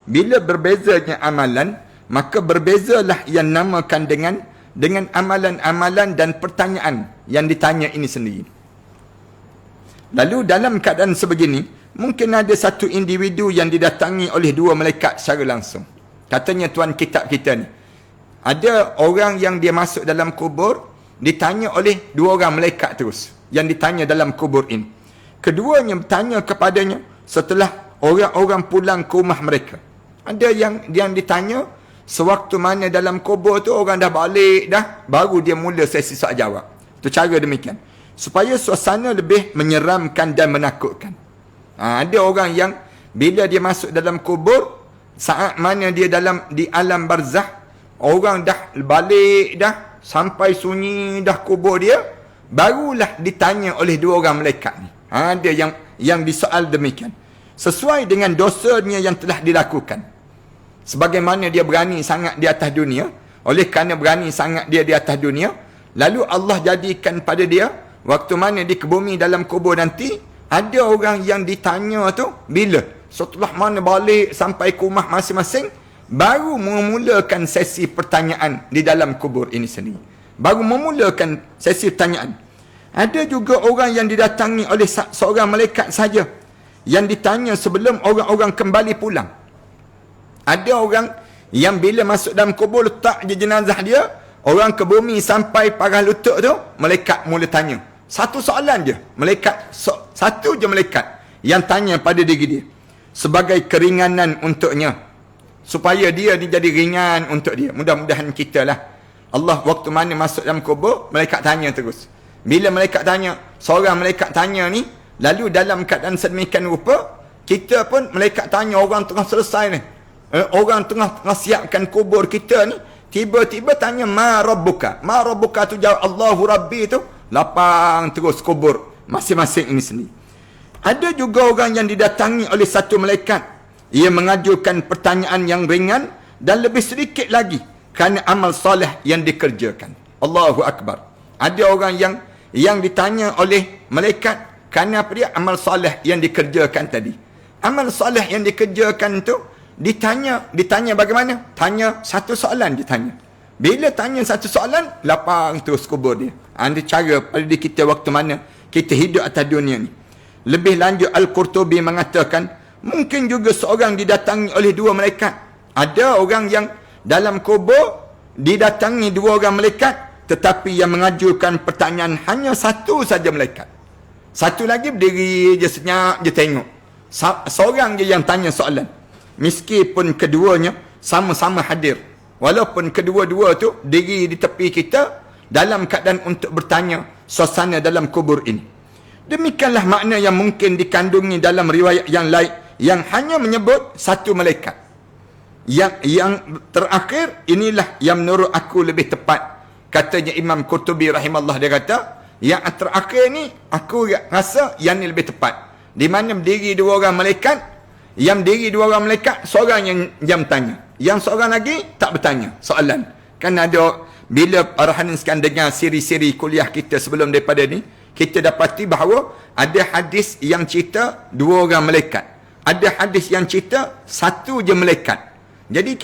Bila berbezanya amalan, maka berbezalah yang namakan dengan amalan-amalan dan pertanyaan yang ditanya ini sendiri. Lalu dalam keadaan sebegini, mungkin ada satu individu yang didatangi oleh dua malaikat secara langsung. Katanya tuan kitab kita ni, ada orang yang dia masuk dalam kubur, ditanya oleh dua orang malaikat terus. Yang ditanya dalam kubur ini. Keduanya bertanya kepadanya setelah orang-orang pulang ke rumah mereka. Ada yang ditanya, sewaktu mana dalam kubur tu orang dah balik dah, baru dia mula sesi soal jawab. Itu cara demikian. Supaya suasana lebih menyeramkan dan menakutkan. Ada orang yang bila dia masuk dalam kubur, saat mana dia di alam barzah, orang dah balik dah, sampai sunyi dah kubur dia, barulah ditanya oleh dua orang malaikat ni. Ada yang disoal demikian. Sesuai dengan dosanya yang telah dilakukan. Sebagaimana dia berani sangat di atas dunia, oleh kerana berani sangat dia di atas dunia, lalu Allah jadikan pada dia, waktu mana di kebumi dalam kubur nanti, ada orang yang ditanya tu, bila? Setelah mana balik sampai ke rumah masing-masing, baru memulakan sesi pertanyaan di dalam kubur ini sendiri. Baru memulakan sesi pertanyaan. Ada juga orang yang didatangi oleh seorang malaikat saja, yang ditanya sebelum orang-orang kembali pulang. Ada orang yang bila masuk dalam kubur, letak je jenazah dia, orang ke bumi sampai parah lutut tu, malaikat mula tanya. Satu soalan je. Satu je malaikat yang tanya pada diri dia. Sebagai keringanan untuknya. Supaya dia jadi ringan untuk dia. Mudah-mudahan kita lah. Allah waktu mana masuk dalam kubur, malaikat tanya terus. Bila malaikat tanya, seorang malaikat tanya ni, lalu dalam keadaan sedemikian rupa, kita pun malaikat tanya orang tengah selesai ni. Orang tengah siapkan kubur kita ni, tiba-tiba tanya, ma rabbuka? Ma rabbuka tu jawab, Allahu Rabbi tu, lapang terus kubur masing-masing ini sendiri. Ada juga orang yang didatangi oleh satu malaikat. Ia mengajukan pertanyaan yang ringan dan lebih sedikit lagi kerana amal soleh yang dikerjakan. Allahu Akbar. Ada orang yang ditanya oleh malaikat kerana apa dia? Amal soleh yang dikerjakan tadi. Amal soleh yang dikerjakan tu ditanya bagaimana? Tanya satu soalan ditanya. Bila tanya satu soalan, lapang terus kubur dia. Ini cara pada kita waktu mana kita hidup atas dunia ni. Lebih lanjut, Al-Qurtubi mengatakan, mungkin juga seorang didatangi oleh dua malaikat. Ada orang yang dalam kubur didatangi dua orang malaikat, tetapi yang mengajukan pertanyaan hanya satu saja malaikat. Satu lagi berdiri je senyap je tengok. Seorang je yang tanya soalan. Meskipun keduanya sama-sama hadir. Walaupun kedua-dua tu diri di tepi kita dalam keadaan untuk bertanya suasana dalam kubur ini. Demikianlah makna yang mungkin dikandungi dalam riwayat yang lain yang hanya menyebut satu malaikat. Yang terakhir inilah yang menurut aku lebih tepat. Katanya Imam Qurtubi rahimahullah, dia kata, yang terakhir ni aku rasa yang ni lebih tepat. Di mana berdiri dua orang malaikat, yang berdiri dua orang malaikat, seorang yang tanya. Yang seorang lagi tak bertanya soalan. Kan ada, bila arahan sekarang dengar siri-siri kuliah kita sebelum daripada ni, kita dapati bahawa ada hadis yang cerita dua orang malaikat. Ada hadis yang cerita satu je malaikat. Jadi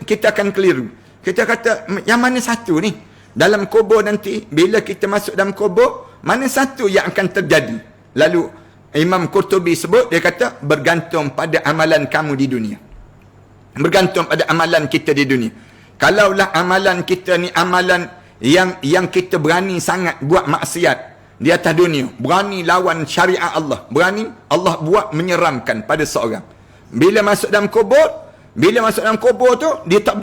kita akan keliru. Kita kata, yang mana satu ni? Dalam kubur nanti, bila kita masuk dalam kubur, mana satu yang akan terjadi? Lalu Imam Qurtubi sebut, dia kata, bergantung pada amalan kamu di dunia. Bergantung pada amalan kita di dunia. Kalaulah amalan kita ni amalan yang kita berani sangat buat maksiat di atas dunia, berani lawan syariat Allah, berani Allah buat menyeramkan pada seorang. Bila masuk dalam kubur tu, dia tak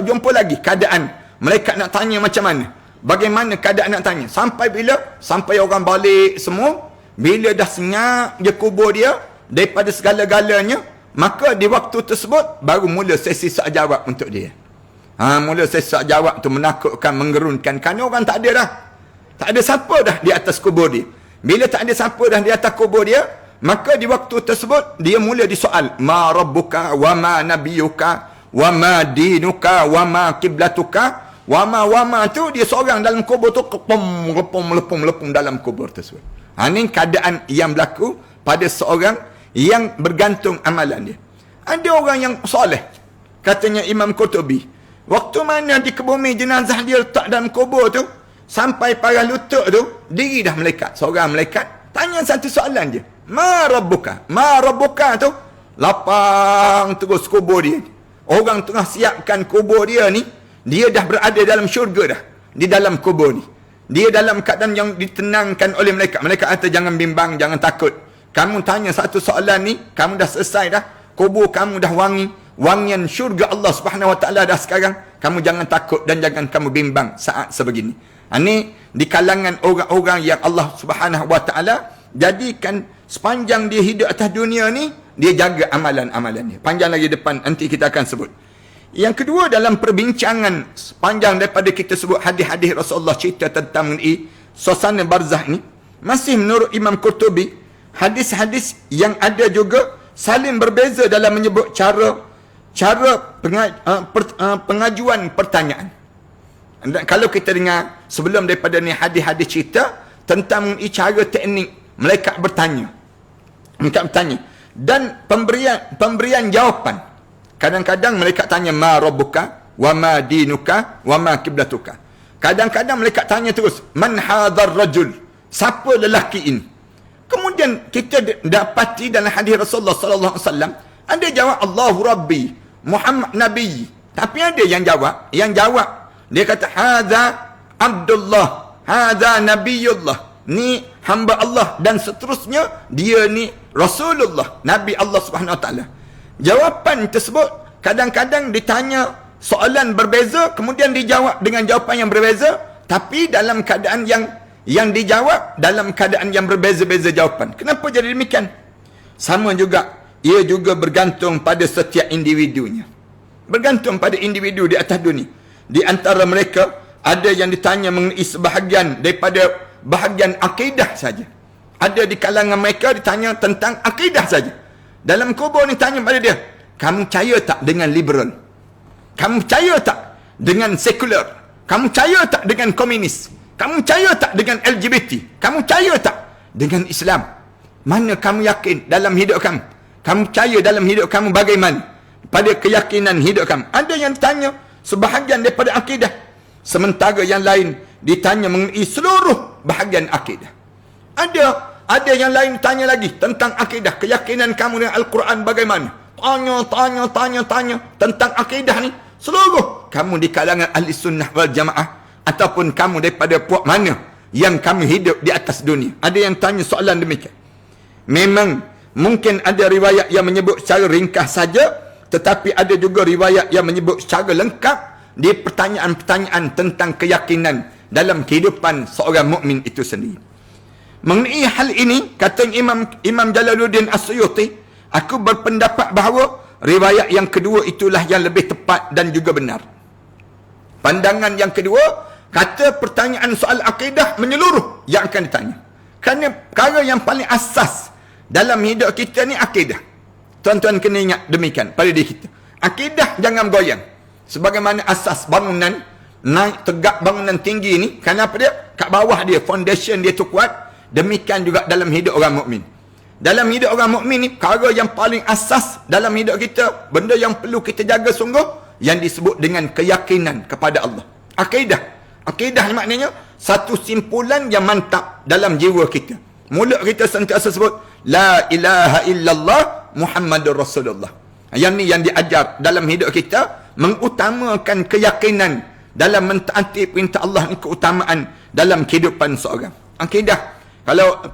jumpa lagi keadaan. Malaikat nak tanya macam mana? Bagaimana keadaan nak tanya? Sampai bila? Sampai orang balik semua. Bila dah senyap je kubur dia daripada segala-galanya, maka di waktu tersebut baru mula sesi soal jawab untuk dia. Mula sesi soal jawab tu menakutkan, menggerunkan. Kerana orang tak ada dah. Tak ada siapa dah di atas kubur dia. Bila tak ada siapa dah di atas kubur dia, maka di waktu tersebut dia mula disoal, ma rabbuka wa ma nabiyuka wa ma dinuka wa ma kiblatuka wa ma tu dia seorang dalam kubur tu lepung dalam kubur tersebut. Ini keadaan yang berlaku pada seorang yang bergantung amalan dia. Ada orang yang soleh. Katanya Imam Qurtubi, waktu mana dikebumi jenazah dia letak dalam kubur tu, sampai parah lutut tu, diri dah malaikat. Seorang malaikat tanya satu soalan je. Ma rabbuka? Ma rabbuka tu, lapang terus kubur dia. Orang tengah siapkan kubur dia ni, dia dah berada dalam syurga dah. Di dalam kubur ni. Dia dalam keadaan yang ditenangkan oleh malaikat. Malaikat kata, jangan bimbang, jangan takut. Kamu tanya satu soalan ni, kamu dah selesai dah. Kubur kamu dah wangi. Wangian syurga Allah Subhanahu Wa Taala dah sekarang. Kamu jangan takut dan jangan kamu bimbang saat sebegini. Ini di kalangan orang-orang yang Allah Subhanahu Wa Taala jadikan sepanjang dia hidup atas dunia ni, dia jaga amalan-amalan dia. Panjang lagi depan, nanti kita akan sebut. Yang kedua, dalam perbincangan sepanjang daripada kita sebut hadis-hadis Rasulullah cerita tentang suasana barzah ni, masih menurut Imam Qurtubi, hadis-hadis yang ada juga saling berbeza dalam menyebut cara pengajuan pertanyaan. Dan kalau kita dengar sebelum daripada ni hadis-hadis cerita tentang cara teknik malaikat bertanya. Malaikat bertanya dan pemberian jawapan. Kadang-kadang malaikat tanya ma rabbuka wa ma dinuka wa ma kiblatuka. Kadang-kadang malaikat tanya terus man hadzal rajul? Siapa lelaki ini? Kemudian kita dapati dalam hadis Rasulullah sallallahu alaihi wasallam ada jawab Allahu Rabbi, Muhammad Nabi. Tapi ada yang jawab dia kata hadza Abdullah, hadza Nabiyullah. Ni hamba Allah dan seterusnya, dia ni Rasulullah, Nabi Allah Subhanahu Wa Taala. Jawapan tersebut kadang-kadang ditanya soalan berbeza, kemudian dijawab dengan jawapan yang berbeza, tapi dalam keadaan yang dijawab dalam keadaan yang berbeza-beza jawapan. Kenapa jadi demikian? Sama juga, ia juga bergantung pada setiap individunya. Bergantung pada individu di atas dunia. Di antara mereka ada yang ditanya mengenai sebahagian daripada bahagian akidah saja. Ada di kalangan mereka ditanya tentang akidah saja. Dalam kubur ni tanya pada dia, kamu percaya tak dengan liberal? Kamu percaya tak dengan sekular? Kamu percaya tak dengan komunis? Kamu percaya tak dengan LGBT? Kamu percaya tak dengan Islam? Mana kamu yakin dalam hidup kamu? Kamu percaya dalam hidup kamu bagaimana? Pada keyakinan hidup kamu. Ada yang tanya sebahagian daripada akidah. Sementara yang lain ditanya mengenai seluruh bahagian akidah. Ada yang lain tanya lagi tentang akidah. Keyakinan kamu dengan Al-Quran bagaimana? Tanya tentang akidah ni. Seluruh kamu di kalangan ahli sunnah wal jamaah, ataupun kamu daripada puak mana yang kamu hidup di atas dunia. Ada yang tanya soalan demikian. Memang mungkin ada riwayat yang menyebut secara ringkas saja, tetapi ada juga riwayat yang menyebut secara lengkap di pertanyaan-pertanyaan tentang keyakinan dalam kehidupan seorang mukmin itu sendiri. Mengenai hal ini, kata Imam Jalaluddin As-Suyuti, aku berpendapat bahawa riwayat yang kedua itulah yang lebih tepat dan juga benar. Pandangan yang kedua, kata pertanyaan soal akidah menyeluruh yang akan ditanya. Kerana perkara yang paling asas dalam hidup kita ni akidah. Tuan-tuan kena ingat demikian pada diri kita. Akidah jangan goyang. Sebagaimana asas bangunan, naik tegak bangunan tinggi ni, kenapa dia? Kat bawah dia, foundation dia tu kuat. Demikian juga dalam hidup orang mukmin. Dalam hidup orang mukmin ni, perkara yang paling asas dalam hidup kita, benda yang perlu kita jaga sungguh, yang disebut dengan keyakinan kepada Allah. Akidah. Akidah maknanya satu simpulan yang mantap dalam jiwa kita. Mulut kita sentiasa sebut la ilaha illallah Muhammadur Rasulullah. Yang ni yang diajar dalam hidup kita, mengutamakan keyakinan dalam mentaati perintah Allah ni, keutamaan dalam kehidupan seorang. Akidah.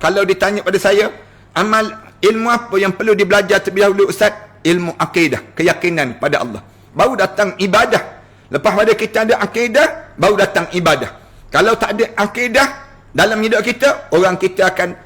Kalau ditanya pada saya, amal ilmu apa yang perlu dibelajar terlebih dahulu Ustaz? Ilmu akidah, keyakinan pada Allah. Baru datang ibadah. Lepas pada kita ada akidah, baru datang ibadah. Kalau tak ada akidah dalam hidup kita, orang kita akan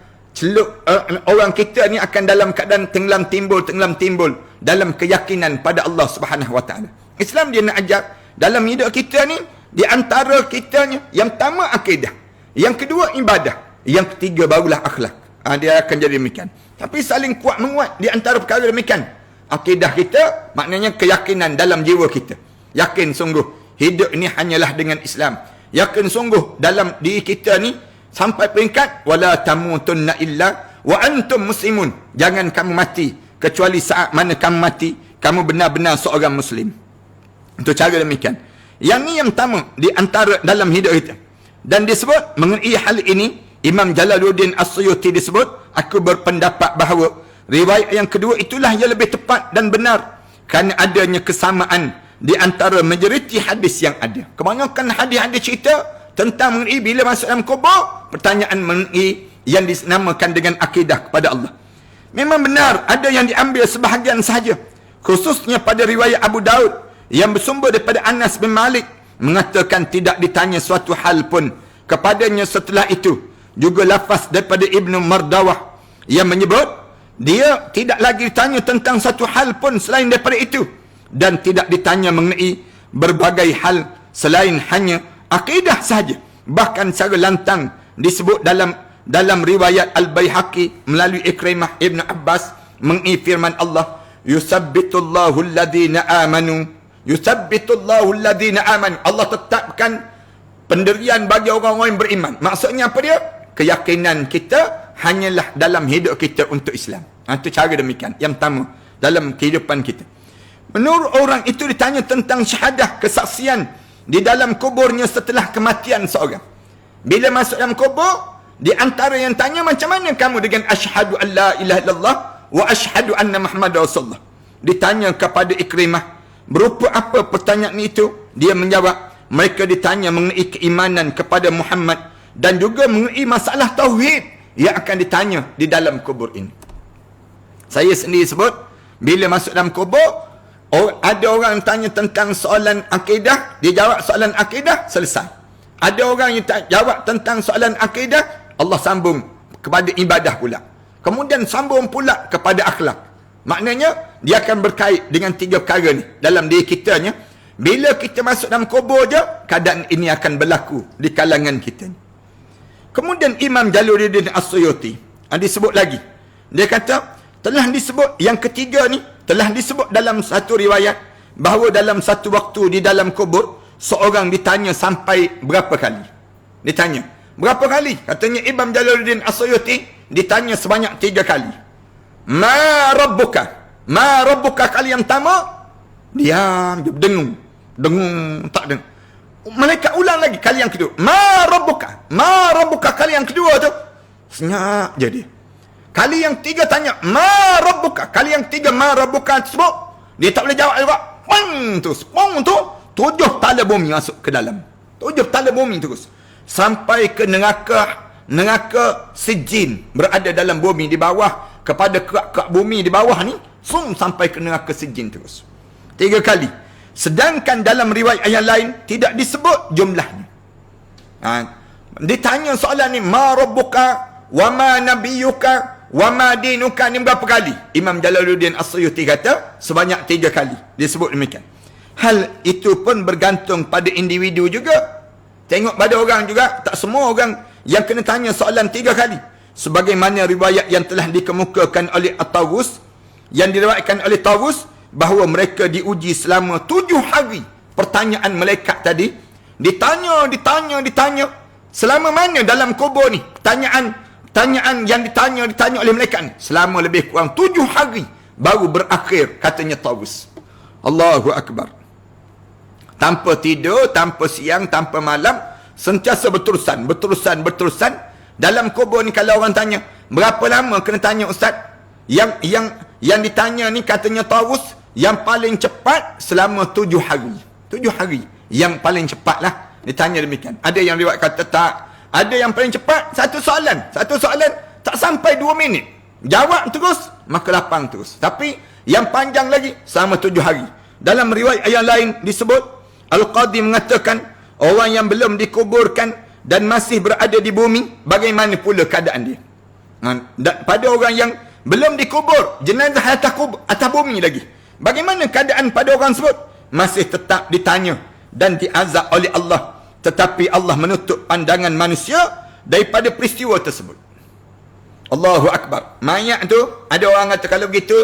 orang kita ni akan dalam keadaan tenggelam timbul dalam keyakinan pada Allah Subhanahu Wa Taala. Islam dia nak ajar dalam hidup kita ni, di antara kitanya yang pertama akidah, yang kedua ibadah, yang ketiga barulah akhlak. Dia akan jadi demikian. Tapi saling kuat menguat di antara perkara demikian. Akidah kita maknanya keyakinan dalam jiwa kita. Yakin sungguh hidup ini hanyalah dengan Islam. Yakin sungguh dalam diri kita ni sampai peringkat wala tamutunna illa wa antum muslimun. Jangan kamu mati kecuali saat mana kamu mati kamu benar-benar seorang Muslim. Itu cara demikian. Yang ni yang pertama di antara dalam hidup kita. Dan disebut mengenai hal ini, Imam Jalaluddin As-Suyuti disebut, aku berpendapat bahawa riwayat yang kedua itulah yang lebih tepat dan benar kerana adanya kesamaan di antara majoriti hadis yang ada. Kebanyakan hadis-hadis cerita tentang mengenai bila masuk dalam kubur, pertanyaan mengenai yang dinamakan dengan akidah kepada Allah. Memang benar ada yang diambil sebahagian sahaja, khususnya pada riwayat Abu Daud yang bersumber daripada Anas bin Malik mengatakan tidak ditanya suatu hal pun kepadanya setelah itu. Juga lafaz daripada Ibnu Mardawah yang menyebut dia tidak lagi ditanya tentang satu hal pun selain daripada itu, dan tidak ditanya mengenai berbagai hal selain hanya akidah sahaja. Bahkan secara lantang disebut dalam riwayat Al-Baihaqi melalui Ikrimah Ibn Abbas mengenai firman Allah, yusabbitullahu alladhina amanu, yusabbitullahu alladhina amanu, Allah tetapkan pendirian bagi orang-orang yang beriman. Maksudnya apa dia? Keyakinan kita hanyalah dalam hidup kita untuk Islam. Itu cara demikian. Yang pertama dalam kehidupan kita. Menurut orang itu ditanya tentang syahadah, kesaksian di dalam kuburnya setelah kematian seorang. Bila masuk dalam kubur, di antara yang tanya, macam mana kamu dengan asyhadu an la ilaha illallah wa asyhadu anna Muhammadar Rasulullah. Ditanya kepada Ikrimah, berupa apa pertanyaan itu? Dia menjawab, mereka ditanya mengenai keimanan kepada Muhammad dan juga mengenai masalah tauhid yang akan ditanya di dalam kubur ini. Saya sendiri sebut, bila masuk dalam kubur, ada orang tanya tentang soalan akidah, dia jawab soalan akidah, selesai. Ada orang yang jawab tentang soalan akidah, Allah sambung kepada ibadah pula. Kemudian sambung pula kepada akhlak. Maknanya, dia akan berkait dengan tiga perkara ni dalam diri kitanya. Bila kita masuk dalam kubur je, keadaan ini akan berlaku di kalangan kita. Kemudian Imam Jalaluddin As-Suyuti disebut lagi. Dia kata, telah disebut yang ketiga ni, telah disebut dalam satu riwayat bahawa dalam satu waktu di dalam kubur, seorang ditanya sampai berapa kali? Ditanya berapa kali? Katanya Imam Jalaluddin As-Suyuti ditanya sebanyak 3 kali. Ma rabbuka? Ma rabbuka kali yang pertama, diam, dia dengung, tak dengung. Malaikat ulang lagi kali yang kedua. Ma rabbuka? Ma rabbuka kali yang kedua tu, senyap je dia. Kali yang 3 tanya, ma rabbuka? Kali yang 3, ma rabbuka tersebut, dia tak boleh jawab juga. Pang tu, 7 tala bumi masuk ke dalam. 7 tala bumi terus. Sampai ke neraka Sijin, berada dalam bumi di bawah, kepada kerak-kerak bumi di bawah ni, sampai ke neraka Sijin terus. 3 kali. Sedangkan dalam riwayat yang lain tidak disebut jumlahnya. Ditanya soalan ni, ma rabbuka wa ma nabiyuka wa ma dinuka, ni berapa kali? Imam Jalaluddin As-Suyuti kata sebanyak 3 kali disebut demikian. Hal itu pun bergantung pada individu juga. Tengok pada orang juga, tak semua orang yang kena tanya soalan 3 kali. Sebagaimana riwayat yang telah dikemukakan oleh At-Tawus, yang diriwayatkan oleh Tawus, bahawa mereka diuji selama 7 hari. Pertanyaan malaikat tadi, ditanya. Selama mana dalam kubur ni? Pertanyaan yang ditanya oleh malaikat ni, selama lebih kurang 7 hari, baru berakhir, katanya Tawus. Allahu Akbar. Tanpa tidur, tanpa siang, tanpa malam, sentiasa berterusan. Dalam kubur ni kalau orang tanya, berapa lama kena tanya ustaz? Yang ditanya ni katanya Tawus, yang paling cepat selama 7 hari. 7 hari. Yang paling cepat lah. Ditanya demikian. Ada yang riwayat kata tak. Ada yang paling cepat, satu soalan tak sampai 2 minit. Jawab terus, maka lapang terus. Tapi yang panjang lagi, selama 7 hari. Dalam riwayat yang lain disebut, Al-Qadi mengatakan, orang yang belum dikuburkan dan masih berada di bumi, bagaimana pula keadaan dia? Pada orang yang belum dikubur, jenazah atas bumi lagi, bagaimana keadaan pada orang tersebut? Masih tetap ditanya dan diazab oleh Allah. Tetapi Allah menutup pandangan manusia daripada peristiwa tersebut. Allahu Akbar. Mayat tu, ada orang kata, kalau begitu,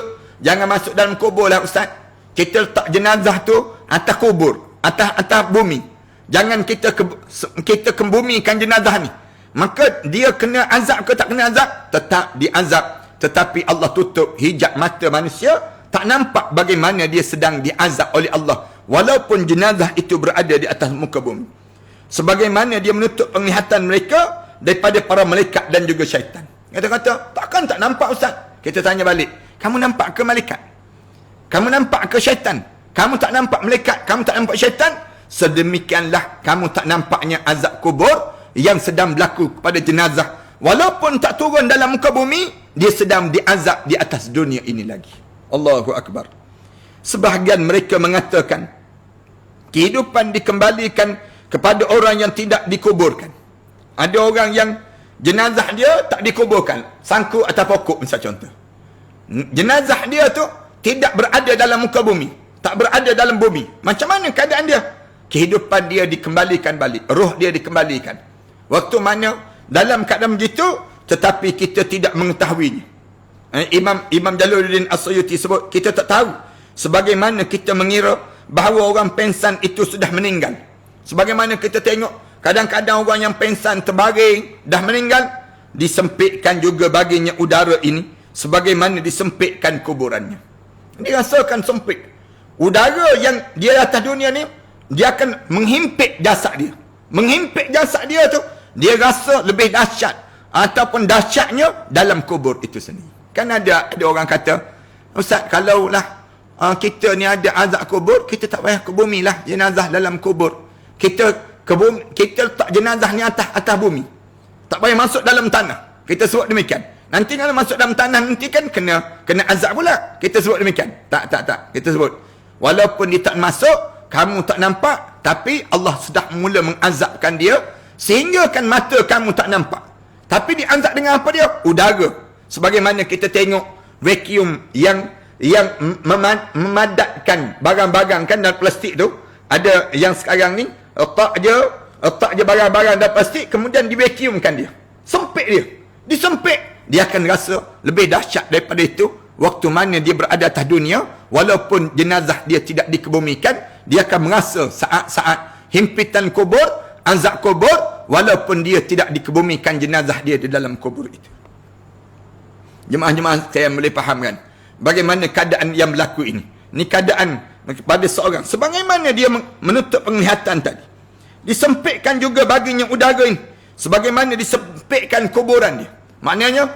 jangan masuk dalam kubur lah ustaz. Kita letak jenazah tu atas kubur, atas bumi. Jangan kita kebumikan jenazah ni. Maka dia kena azab ke tak kena azab? Tetap diazab. Tetapi Allah tutup hijab mata manusia, tak nampak bagaimana dia sedang diazab oleh Allah walaupun jenazah itu berada di atas muka bumi. Sebagaimana dia menutup penglihatan mereka daripada para malaikat dan juga syaitan. Kata-kata, takkan tak nampak Ustaz? Kita tanya balik, kamu nampak ke malaikat? Kamu nampak ke syaitan? Kamu tak nampak malaikat? Kamu tak nampak syaitan? Sedemikianlah kamu tak nampaknya azab kubur yang sedang berlaku kepada jenazah. Walaupun tak turun dalam muka bumi, dia sedang diazab di atas dunia ini lagi. Allahu Akbar. Sebahagian mereka mengatakan kehidupan dikembalikan kepada orang yang tidak dikuburkan. Ada orang yang jenazah dia tak dikuburkan, sangkut atas pokok misal contoh. Jenazah dia tu tidak berada dalam muka bumi, tak berada dalam bumi. Macam mana keadaan dia? Kehidupan dia dikembalikan balik, roh dia dikembalikan. Waktu mana dalam keadaan begitu, tetapi kita tidak mengetahuinya. Imam Jalaluddin As-Suyuti sebut, kita tak tahu. Sebagaimana kita mengira bahawa orang pengsan itu sudah meninggal. Sebagaimana kita tengok, kadang-kadang orang yang pengsan terbaring, dah meninggal, disempitkan juga baginya udara ini, sebagaimana disempitkan kuburannya. Dirasakan sempit. Udara yang dia atas dunia ni, dia akan menghimpit jasad dia. Menghimpit jasad dia tu, dia rasa lebih dahsyat. Ataupun dahsyatnya dalam kubur itu sendiri. Kan ada orang kata, Ustaz, kalaulah kita ni ada azab kubur, kita tak payah ke bumi lah, jenazah dalam kubur. Kita letak jenazah ni atas bumi. Tak payah masuk dalam tanah. Kita sebut demikian. Nanti kalau masuk dalam tanah nanti kan kena azab pula. Kita sebut demikian. Tak. Kita sebut, walaupun dia tak masuk, kamu tak nampak, tapi Allah sudah mula mengazabkan dia sehingga kan mata kamu tak nampak. Tapi diazab dengan apa dia? Udara. Sebagaimana kita tengok vacuum yang memadatkan barang-barang kan dalam plastik tu. Ada yang sekarang ni letak je barang-barang dalam plastik, kemudian divacuumkan dia. Sempit dia. Disempit, dia akan rasa lebih dahsyat daripada itu. Waktu mana dia berada atas dunia, walaupun jenazah dia tidak dikebumikan, dia akan merasa saat-saat himpitan kubur, azab kubur, walaupun dia tidak dikebumikan jenazah dia di dalam kubur itu. Jemaah-jemaah saya boleh fahamkan bagaimana keadaan yang berlaku ini. Ini keadaan kepada seorang. Sebagaimana dia menutup penglihatan tadi, disempitkan juga baginya udara ini. Sebagaimana disempitkan kuburan dia. Maknanya,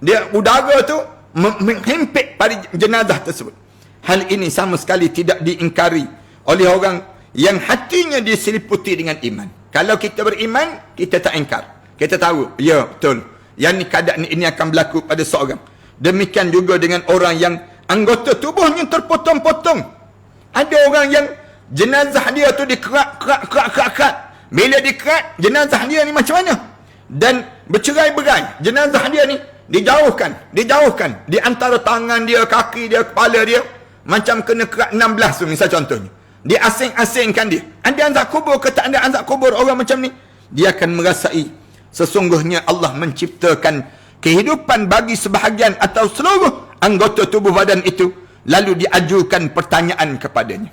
dia udara tu menghimpit pada jenazah tersebut. Hal ini sama sekali tidak diingkari oleh orang yang hatinya diseliputi dengan iman. Kalau kita beriman, kita tak ingkar. Kita tahu, ya betul, yang ni keadaan ini akan berlaku pada seorang. Demikian juga dengan orang yang anggota tubuhnya terpotong-potong. Ada orang yang jenazah dia tu dikerat. Bila dikerat, jenazah dia ni macam mana? Dan bercerai-berai. Jenazah dia ni dijauhkan di antara tangan dia, kaki dia, kepala dia, macam kena kerat 16 tu misal contohnya. Diasing-asingkan dia. Ada azab kubur ke tak ada azab kubur orang macam ni? Dia akan merasai sesungguhnya Allah menciptakan kehidupan bagi sebahagian atau seluruh anggota tubuh badan itu, lalu diajukan pertanyaan kepadanya.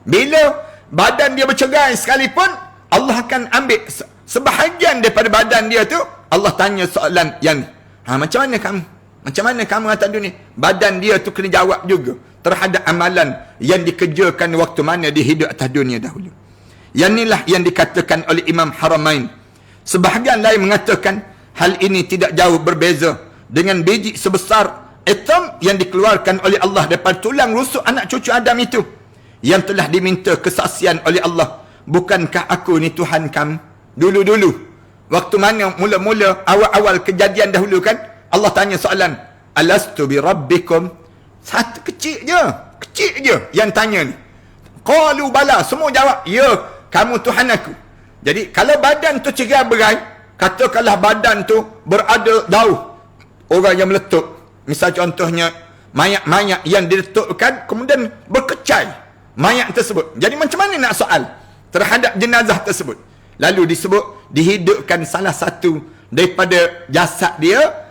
Bila badan dia bercerai sekalipun, Allah akan ambil sebahagian daripada badan dia tu, Allah tanya soalan yang macam mana kamu? Macam mana kamu atas dunia? Badan dia tu kena jawab juga terhadap amalan yang dikerjakan waktu mana dia hidup atas dunia dahulu. Yang inilah yang dikatakan oleh Imam Haramain. Sebahagian lain mengatakan hal ini tidak jauh berbeza dengan biji sebesar atom yang dikeluarkan oleh Allah daripada tulang rusuk anak cucu Adam itu, yang telah diminta kesaksian oleh Allah, bukankah aku ni Tuhan kamu? Dulu-dulu, waktu mana mula-mula awal-awal kejadian dahulu kan, Allah tanya soalan, alastu bi rabbikum? Satu kecil je yang tanya ni. Qalu bala, semua jawab, ya, kamu Tuhan aku. Jadi kalau badan tu cerai-berai, katakanlah badan tu berada jauh, orang yang meletup, misal contohnya mayat-mayat yang diletukkan kemudian berkecai mayat tersebut. Jadi macam mana nak soal terhadap jenazah tersebut? Lalu disebut dihidupkan salah satu daripada jasad dia,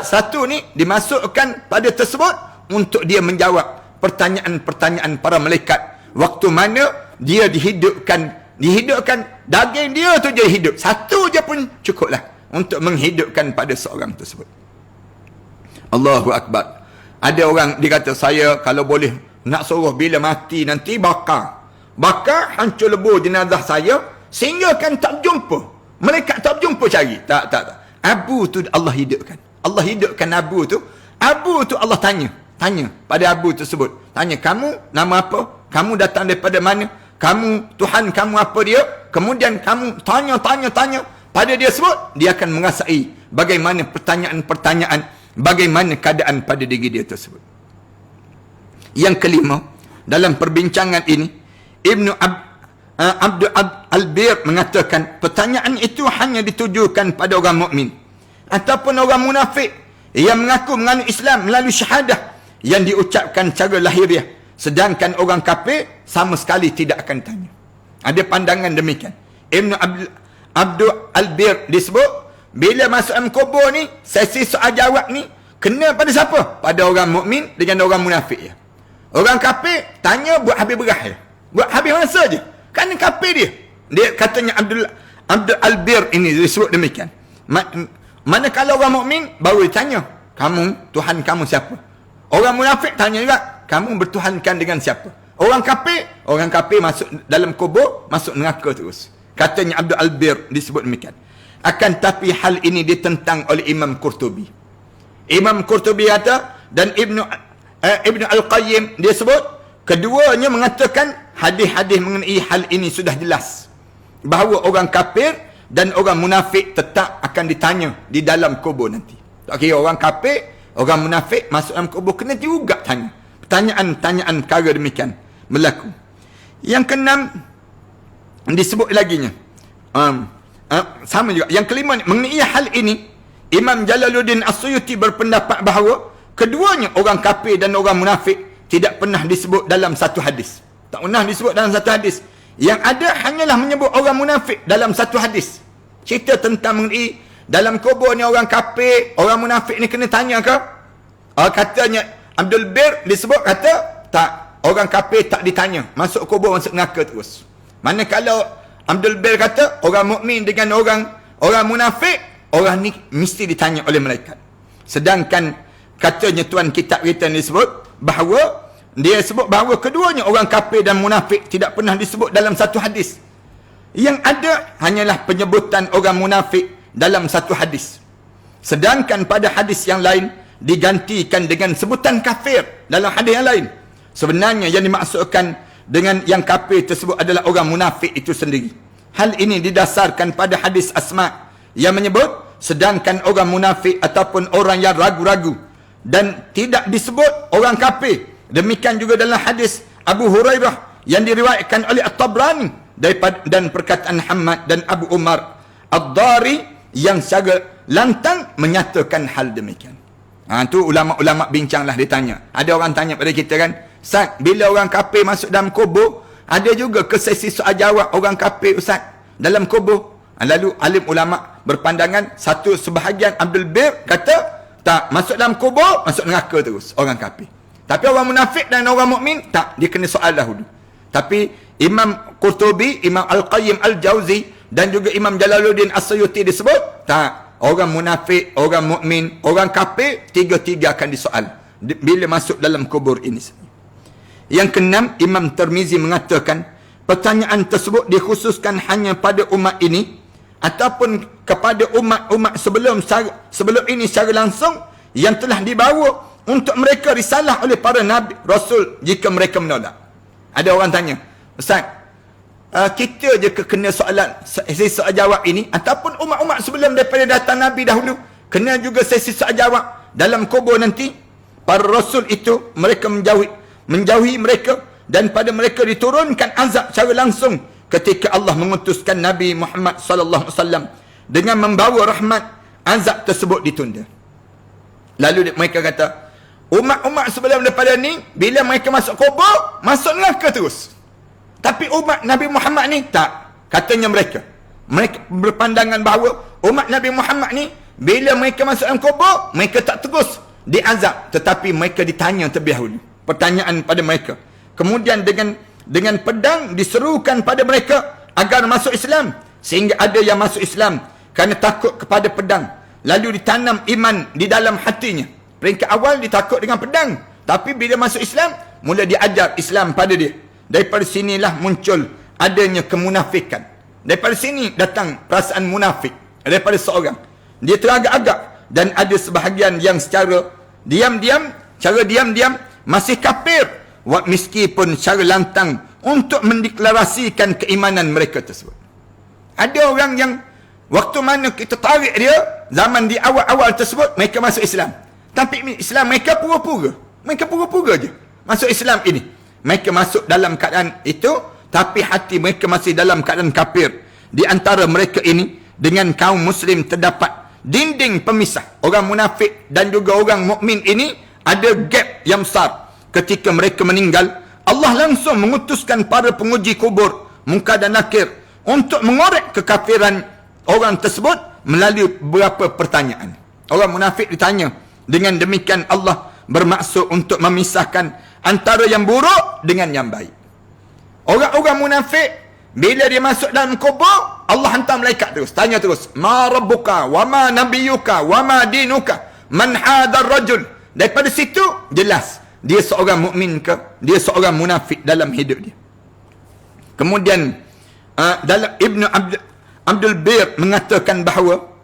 satu ni dimasukkan pada tersebut untuk dia menjawab pertanyaan-pertanyaan para malaikat. Waktu mana dia dihidupkan, daging dia tu je hidup, satu je pun cukuplah untuk menghidupkan pada seorang tersebut. Allahu Akbar. Ada orang dia kata, saya kalau boleh nak suruh bila mati nanti bakar hancur lebur jenazah saya sehingga kan tak jumpa, malaikat tak jumpa cari. Tak. Abu tu Allah hidupkan Abu tu Allah tanya pada Abu tersebut, tanya, kamu nama apa, kamu datang daripada mana, kamu Tuhan kamu apa dia, kemudian kamu tanya pada dia sebut, dia akan mengasai bagaimana pertanyaan-pertanyaan, bagaimana keadaan pada diri dia tersebut. Yang kelima, dalam perbincangan ini Ibnu Abdul Al-Bir mengatakan, pertanyaan itu hanya ditujukan pada orang mukmin ataupun orang munafik yang mengaku mengandung Islam melalui syahadah yang diucapkan secara lahiriah, sedangkan orang kafir sama sekali tidak akan tanya. Ada pandangan demikian. Ibnu Abdul Al-Bir disebut, bila masuk dalam kubur ni, sesi soal jawab ni kena pada siapa? Pada orang mukmin dengan orang munafik ya. Orang kafir tanya buat habis berah ya. Buat habis masa je. Kan kafir dia. Dia katanya Abdul Al-Bir ini disebut demikian. Manakala orang mukmin baru ditanya, kamu Tuhan kamu siapa? Orang munafik tanya juga, kamu bertuhankan dengan siapa? Orang kafir masuk dalam kubur, masuk neraka terus. Katanya Abdul Al-Bir disebut demikian. Akan tapi hal ini ditentang oleh Imam Qurtubi. Imam Qurtubi kata, dan Ibnu Al-Qayyim dia sebut, keduanya mengatakan hadis-hadis mengenai hal ini sudah jelas bahawa orang kafir dan orang munafik tetap akan ditanya di dalam kubur nanti. Tak kira orang kafir, orang munafik masuk dalam kubur kena juga tanya. Pertanyaan-pertanyaan perkara demikian berlaku. Yang keenam disebut laginya. Sama juga. Yang kelima mengenai hal ini, Imam Jalaluddin As-Suyuti berpendapat bahawa keduanya orang kafir dan orang munafik tidak pernah disebut dalam satu hadis. Tak pernah disebut dalam satu hadis. Yang ada hanyalah menyebut orang munafik dalam satu hadis. Cerita tentang mengenai dalam kubur ni orang kafir, orang munafik ni kena tanya ke? Katanya Abdul Bir disebut kata, tak, orang kafir tak ditanya. Masuk kubur, masuk neraka terus. Manakala Abdul Bir kata, orang mukmin dengan orang munafik, orang ni mesti ditanya oleh malaikat. Sedangkan katanya tuan kitab kita ni disebut bahawa dia sebut bahawa keduanya orang kafir dan munafik tidak pernah disebut dalam satu hadis. Yang ada hanyalah penyebutan orang munafik dalam satu hadis. Sedangkan pada hadis yang lain digantikan dengan sebutan kafir dalam hadis yang lain. Sebenarnya yang dimaksudkan dengan yang kafir tersebut adalah orang munafik itu sendiri. Hal ini didasarkan pada hadis Asma yang menyebut, sedangkan orang munafik ataupun orang yang ragu-ragu dan tidak disebut orang kafir. Demikian juga dalam hadis Abu Hurairah yang diriwayatkan oleh At-Tabrani dan perkataan Hamad dan Abu Umar Ad-Dari yang secara lantang menyatakan hal demikian. Tu ulama-ulama bincanglah, ditanya. Ada orang tanya pada kita kan, Ustaz, bila orang kafir masuk dalam kubur, ada juga ke sesi soal jawab orang kafir Ustaz dalam kubur? Lalu alim ulama berpandangan, satu sebahagian Abdul Bir kata, tak, masuk dalam kubur, masuk neraka terus orang kafir. Tapi orang munafik dan orang mukmin tak, dia kena soal dahulu. Tapi Imam Qurtubi, Imam Al-Qayyim Al-Jauzi dan juga Imam Jalaluddin As-Suyuti disebut, tak, orang munafik, orang mukmin, orang kafir, tiga-tiga akan disoal bila masuk dalam kubur ini. Yang keenam, Imam Tirmizi mengatakan, pertanyaan tersebut dikhususkan hanya pada umat ini ataupun kepada umat-umat sebelum ini secara langsung yang telah dibawa untuk mereka risalah oleh para nabi rasul jika mereka menolak. Ada orang tanya, Ustaz, kita je kena sesi soal jawab ini ataupun umat-umat sebelum daripada datang nabi dahulu kena juga sesi soal jawab dalam kubur nanti? Para rasul itu mereka menjauhi mereka dan pada mereka diturunkan azab secara langsung ketika Allah mengutuskan Nabi Muhammad sallallahu alaihi wasallam dengan membawa rahmat. Azab tersebut ditunda. Lalu mereka kata, umat-umat sebelum daripada ni bila mereka masuk kubur, masuk neraka terus. Tapi umat Nabi Muhammad ni tak. Katanya mereka berpandangan bahawa umat Nabi Muhammad ni bila mereka masuk dalam kubur, mereka tak terus diazab, tetapi mereka ditanya terlebih dahulu pertanyaan pada mereka. Kemudian dengan pedang diserukan pada mereka agar masuk Islam, sehingga ada yang masuk Islam kerana takut kepada pedang, lalu ditanam iman di dalam hatinya. Peringkat awal dia takut dengan pedang. Tapi bila masuk Islam, mula diajar Islam pada dia. Daripada sinilah muncul adanya kemunafikan. Daripada sini datang perasaan munafik. Daripada seorang. Dia teragak-agak. Dan ada sebahagian yang secara diam-diam masih kafir. Meskipun secara lantang untuk mendeklarasikan keimanan mereka tersebut. Ada orang yang waktu mana kita tarik dia, zaman di awal-awal tersebut, mereka masuk Islam. Tapi Islam mereka pura-pura. Mereka pura-pura je masuk Islam ini. Mereka masuk dalam keadaan itu, tapi hati mereka masih dalam keadaan kafir. Di antara mereka ini, dengan kaum muslim terdapat dinding pemisah. Orang munafik dan juga orang mukmin ini ada gap yang besar. Ketika mereka meninggal, Allah langsung mengutuskan para penguji kubur, Munkar dan Nakir, untuk mengorek kekafiran orang tersebut melalui beberapa pertanyaan. Orang munafik ditanya. Dengan demikian Allah bermaksud untuk memisahkan antara yang buruk dengan yang baik. Orang-orang munafik, bila dia masuk dalam kubur, Allah hantar malaikat terus, tanya terus, ma rabbuka, wa ma nabiyuka, wa ma dinuka, man hadar rajul. Daripada situ, jelas, dia seorang mukmin ke, dia seorang munafik dalam hidup dia. Kemudian, dalam Ibn Abdul Bir mengatakan bahawa,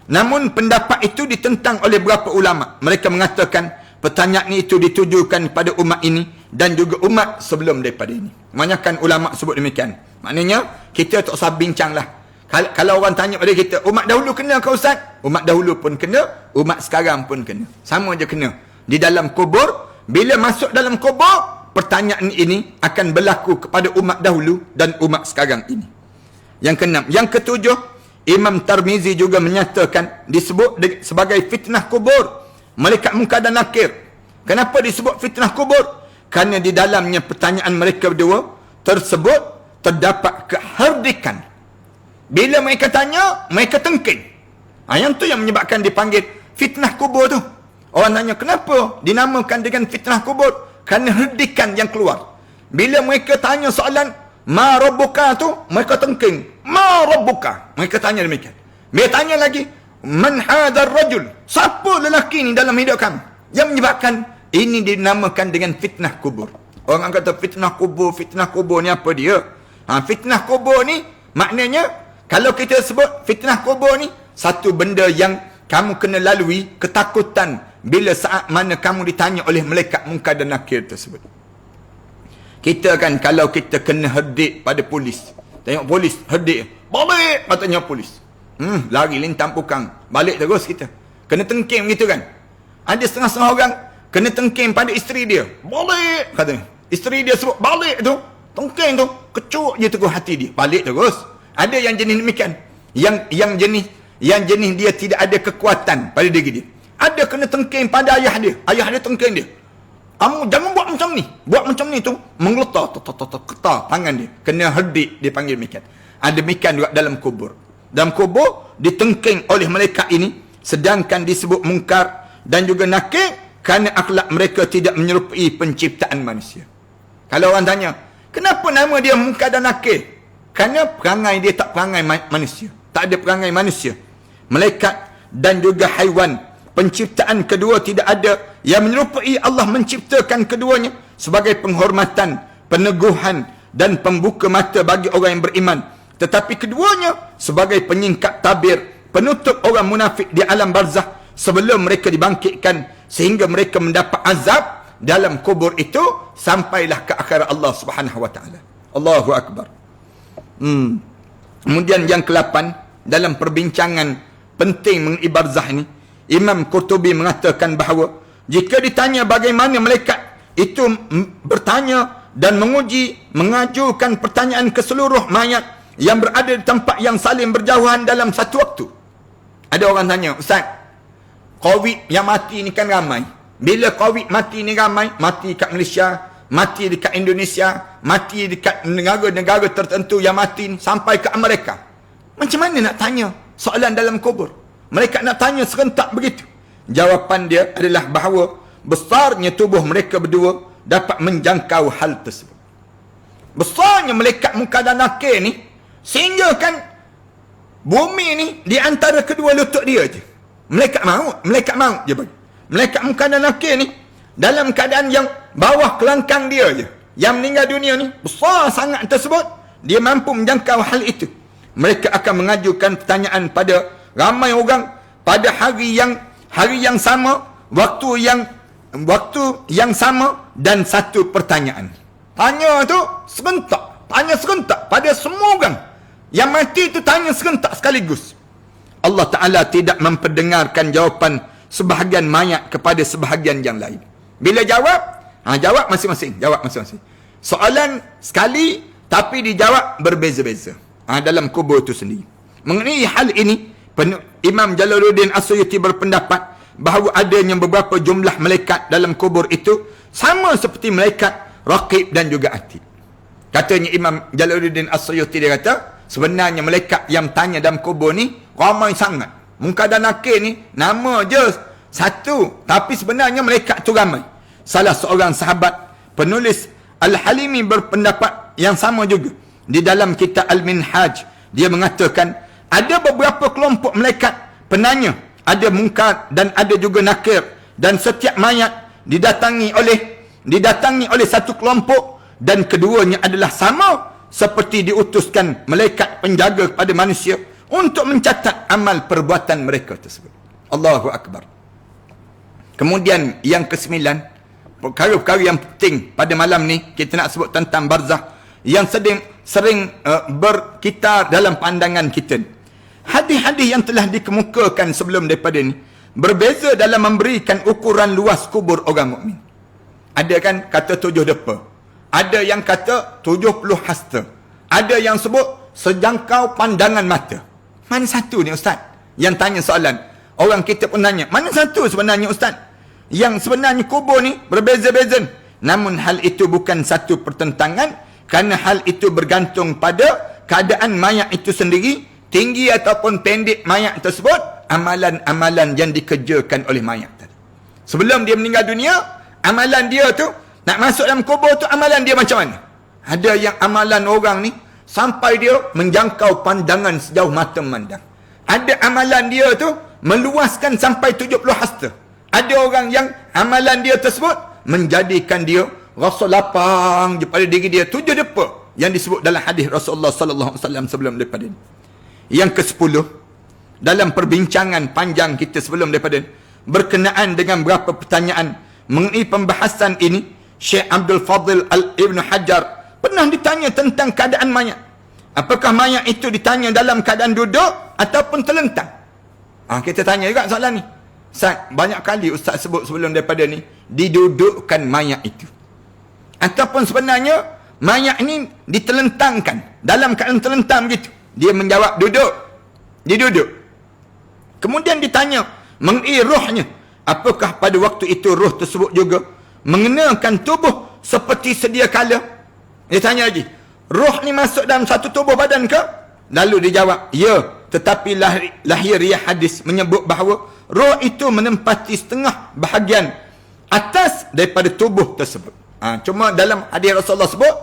namun pendapat itu ditentang oleh beberapa ulama. Mereka mengatakan pertanyaan itu ditujukan kepada umat ini dan juga umat sebelum daripada ini. Kebanyakan ulama sebut demikian. Maknanya kita tak usah bincang lah. Kalau orang tanya pada kita, umat dahulu kena ke Ustaz? Umat dahulu pun kena, umat sekarang pun kena. Sama je kena. Di dalam kubur, bila masuk dalam kubur, pertanyaan ini akan berlaku kepada umat dahulu dan umat sekarang ini. Yang keenam. Yang ketujuh, Imam Tirmizi juga menyatakan disebut sebagai fitnah kubur. Malaikat Munkar dan Nakir. Kenapa disebut fitnah kubur? Kerana di dalamnya pertanyaan mereka berdua tersebut terdapat keherdikan. Bila mereka tanya, mereka tengking. Yang tu yang menyebabkan dipanggil fitnah kubur tu. Orang tanya, kenapa dinamakan dengan fitnah kubur? Kerana herdikan yang keluar. Bila mereka tanya soalan, ma rabbuka tu, mereka tengking. Ma rabbuka. Mereka tanya demikian. Mereka tanya lagi, man hadar rajul. Siapa lelaki ni dalam hidup kamu? Yang menyebabkan ini dinamakan dengan fitnah kubur. Orang kata fitnah kubur ni apa dia? Fitnah kubur ni maknanya, kalau kita sebut fitnah kubur ni, satu benda yang kamu kena lalui ketakutan bila saat mana kamu ditanya oleh malaikat Munkar dan Nakir tersebut. Kita kan kalau kita kena herdik pada polis, tengok polis herdik, balik katanya polis, lari lintang pukang, balik terus kita. Kena tengking gitu kan. Ada setengah-setengah orang kena tengking pada isteri dia, balik katanya. Isteri dia sebut balik tu, tengking tu, kecup je terus hati dia, balik terus. Ada yang jenis demikian. Yang jenis dia tidak ada kekuatan pada diri dia. Ada kena tengking pada ayah dia. Ayah dia tengking dia. Kamu jangan buat macam ni. Buat macam ni tu mengletar, ketar tangan dia. Kena herdik, dia panggil demikian. Ada demikian juga dalam kubur. Dalam kubur ditengking oleh malaikat ini, sedangkan disebut Munkar dan juga Nakir kerana akhlak mereka tidak menyerupai penciptaan manusia. Kalau orang tanya, kenapa nama dia Munkar dan Nakir? Kerana perangai dia tak perangai manusia. Tak ada perangai manusia. Malaikat dan juga haiwan, penciptaan kedua tidak ada yang menyerupai Allah menciptakan keduanya sebagai penghormatan, peneguhan dan pembuka mata bagi orang yang beriman. Tetapi keduanya sebagai penyingkap tabir, penutup orang munafik di alam barzah sebelum mereka dibangkitkan sehingga mereka mendapat azab dalam kubur itu sampailah ke akhirat Allah Subhanahu wa taala. Allahu akbar. Kemudian yang ke-8 dalam perbincangan penting mengenai barzah ini, Imam Qurtubi mengatakan bahawa jika ditanya bagaimana malaikat itu bertanya dan mengajukan pertanyaan ke seluruh mayat yang berada di tempat yang saling berjauhan dalam satu waktu. Ada orang tanya, Ustaz, COVID yang mati ni kan ramai. Bila COVID mati ni ramai, mati kat Malaysia, mati dekat Indonesia, mati dekat negara-negara tertentu yang mati ni, sampai ke Amerika. Macam mana nak tanya soalan dalam kubur? Mereka nak tanya serentak begitu. Jawapan dia adalah bahawa besarnya tubuh mereka berdua dapat menjangkau hal tersebut. Besarnya malaikat Munkar dan Nakir ni, sehingga kan bumi ni di antara kedua lutut dia je. Malaikat maut je bagi. Malaikat munkar dan nakir ni dalam keadaan yang bawah kelangkang dia je, yang meninggal dunia ni besar sangat tersebut, dia mampu menjangkau hal itu. Mereka akan mengajukan pertanyaan pada ramai orang pada hari yang sama, waktu yang sama, dan satu pertanyaan. Tanya tu serentak, tanya serentak pada semua orang. Yang mati tu tanya serentak sekaligus. Allah Ta'ala tidak memperdengarkan jawapan sebahagian mayat kepada sebahagian yang lain. Bila jawab, jawab masing-masing. Soalan sekali, tapi dijawab berbeza-beza. Dalam kubur itu sendiri. Mengenai hal ini, Imam Jalaluddin As-Suyuti berpendapat bahawa adanya beberapa jumlah malaikat dalam kubur itu sama seperti malaikat Raqib dan juga Atid. Katanya Imam Jalaluddin As-Suyuti, dia kata, sebenarnya malaikat yang tanya dalam kubur ni ramai sangat. Munkar dan Nakir ni nama je satu, tapi sebenarnya malaikat tu ramai. Salah seorang sahabat penulis Al-Halimi berpendapat yang sama juga. Di dalam kitab Al-Minhaj, dia mengatakan ada beberapa kelompok malaikat penanya, ada munkar dan ada juga nakir, dan setiap mayat didatangi oleh satu kelompok, dan keduanya adalah sama seperti diutuskan malaikat penjaga kepada manusia untuk mencatat amal perbuatan mereka tersebut. Allahu Akbar. Kemudian yang ke-9, perkara-perkara yang penting pada malam ni kita nak sebut tentang barzah yang sering berkitar dalam pandangan kita. Hadis-hadis yang telah dikemukakan sebelum daripada ni berbeza dalam memberikan ukuran luas kubur orang mukmin. Ada kan kata 7 depa, ada yang kata 70 hasta, ada yang sebut sejangkau pandangan mata. Mana satu ni ustaz? Yang tanya soalan, orang kita pun tanya, mana satu sebenarnya ustaz? Yang sebenarnya kubur ni berbeza-beza. Namun hal itu bukan satu pertentangan, kerana hal itu bergantung pada keadaan mayat itu sendiri, tinggi ataupun pendek mayat tersebut, amalan-amalan yang dikerjakan oleh mayat tadi. Sebelum dia meninggal dunia, amalan dia tu, nak masuk dalam kubur tu, amalan dia macam mana? Ada yang amalan orang ni, sampai dia menjangkau pandangan sejauh mata memandang. Ada amalan dia tu, meluaskan sampai 70 hasta. Ada orang yang amalan dia tersebut, menjadikan dia rasa lapang pada diri dia. 7 depa yang disebut dalam hadis Rasulullah sallallahu alaihi wasallam sebelum daripada ini. Yang ke-10, dalam perbincangan panjang kita sebelum daripada ini, berkenaan dengan beberapa pertanyaan mengenai pembahasan ini, Syekh Abdul Fadil Ibn Hajar pernah ditanya tentang keadaan mayat. Apakah mayat itu ditanya dalam keadaan duduk ataupun terlentang? Kita tanya juga soalan ni. Ustaz, banyak kali Ustaz sebut sebelum daripada ni, didudukkan mayat itu. Ataupun sebenarnya mayat ini ditelentangkan, dalam keadaan terlentang begitu. Dia menjawab duduk. Dia duduk. Kemudian ditanya mengenai rohnya. Apakah pada waktu itu roh tersebut juga mengenakan tubuh seperti sedia kala? Dia tanya lagi, roh ni masuk dalam satu tubuh badan ke? Lalu dia jawab, ya. Tetapi lahiriah hadis menyebut bahawa roh itu menempati setengah bahagian atas daripada tubuh tersebut. Cuma dalam hadis Rasulullah sebut,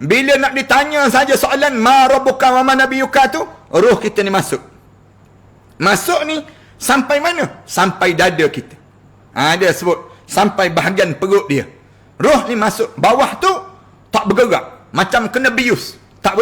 bila nak ditanya saja soalan ma rabbuka wa ma nabiyuka tu, roh kita ni masuk. Masuk ni sampai mana? Sampai dada kita. Dia sebut sampai bahagian perut dia. Roh ni masuk bawah tu tak bergerak, macam kena bius. Tak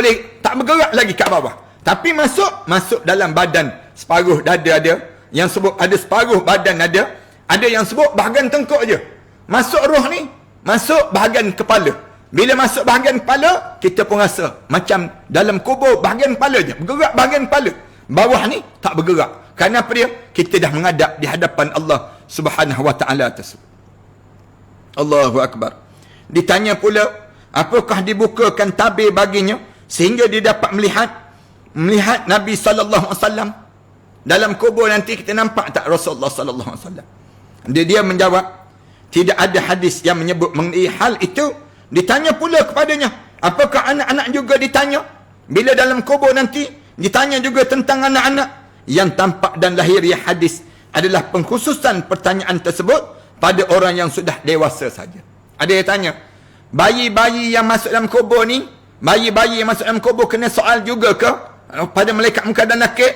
bergerak lagi kat bawah. Tapi masuk dalam badan. Separuh dada ada, yang sebut ada separuh badan ada yang sebut bahagian tengkuk je. Masuk roh ni, masuk bahagian kepala. Bila masuk bahagian kepala, kita pun rasa macam dalam kubur bahagian kepala je. Bergerak bahagian kepala. Bawah ni tak bergerak. Kerana apa dia? Kita dah menghadap di hadapan Allah Subhanahu wa ta'ala tersebut. Allahu Akbar. Ditanya pula, apakah dibukakan tabir baginya sehingga dia dapat melihat Nabi sallallahu alaihi wasallam dalam kubur? Nanti kita nampak tak Rasulullah sallallahu alaihi wasallam? Dia menjawab, tidak ada hadis yang menyebut mengenai hal itu. Ditanya pula kepadanya, apakah anak-anak juga ditanya? Bila dalam kubur nanti ditanya juga tentang anak-anak. Yang tampak dan lahiriah hadis adalah pengkhususan pertanyaan tersebut pada orang yang sudah dewasa saja. Ada yang tanya, bayi-bayi yang masuk dalam kubur ni, bayi-bayi yang masuk dalam kubur kena soal juga ke pada malaikat munkar dan nakir?